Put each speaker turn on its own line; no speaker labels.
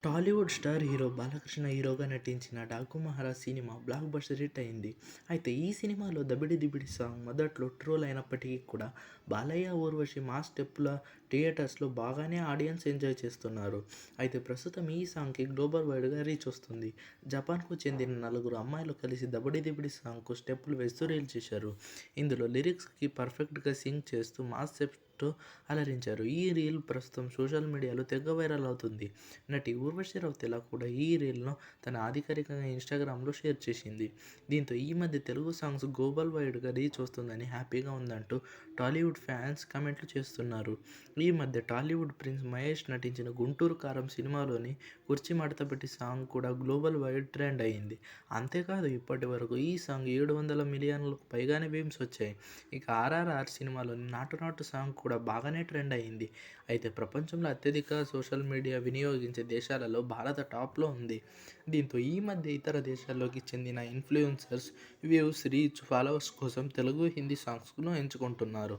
Tollywood star hero Balakrishna హీరోగా నటించిన 'Daaku Maharaj' cinema block buster hit అయింది. అయితే ఈ సినిమాలో 'దబిడి దిబిడి' సాంగ్ మొదట్లో ట్రోల్ అయినప్పటికీ కూడా బాలయ్య, ఊర్వశి మాస్ స్టెప్పుల థియేటర్స్లో బాగానే ఆడియన్స్ ఎంజాయ్ చేస్తున్నారు. అయితే ప్రస్తుతం ఈ సాంగ్కి గ్లోబల్ వైడ్గా రీచ్ వస్తుంది. జపాన్కు చెందిన నలుగురు అమ్మాయిలు కలిసి 'దబిడి దిబిడి' సాంగ్కు స్టెప్పులు వేస్తూ రీల్ చేశారు. ఇందులో లిరిక్స్కి పర్ఫెక్ట్గా సింక్ చేస్తూ మాస్ స్టెప్స్తో అలరించారు. ఈ రీల్ ప్రస్తుతం సోషల్ మీడియాలో తెగ వైరల్ అవుతుంది. నటి ఊర్వశి రౌతేలా కూడా ఈ రీల్ను తన అధికారికంగా ఇన్స్టాగ్రామ్లో షేర్ చేసింది. దీంతో ఈ మధ్య తెలుగు సాంగ్స్ గ్లోబల్ వైడ్గా రీచ్ వస్తుందని హ్యాపీగా ఉందంటూ టాలీవుడ్ ఫ్యాన్స్ కామెంట్లు చేస్తున్నారు. ఈ మధ్య టాలీవుడ్ ప్రిన్స్ మహేష్ నటించిన 'గుంటూరు కారం' సినిమాలోని 'కుర్చీ మడతపెట్టి' సాంగ్ కూడా గ్లోబల్ వైడ్ ట్రెండ్ అయింది. అంతేకాదు ఇప్పటి వరకు ఈ సాంగ్ 700 మిలియన్లకు పైగానే వ్యూస్ వచ్చాయి. ఇక 'ఆర్ఆర్ఆర్' సినిమాలోని 'నాటు నాటు' సాంగ్ కూడా బాగానే ట్రెండ్ అయింది. అయితే ప్రపంచంలో అత్యధిక సోషల్ మీడియా వినియోగించే దేశాలలో భారత టాప్లో ఉంది. దీంతో ఈ మధ్య ఇతర దేశాల్లోకి చెందిన ఇన్ఫ్లుయెన్సర్స్ వ్యూస్, రీచ్, ఫాలోవర్స్ కోసం తెలుగు, హిందీ సాంగ్స్ను ఎంచుకుంటున్నారు.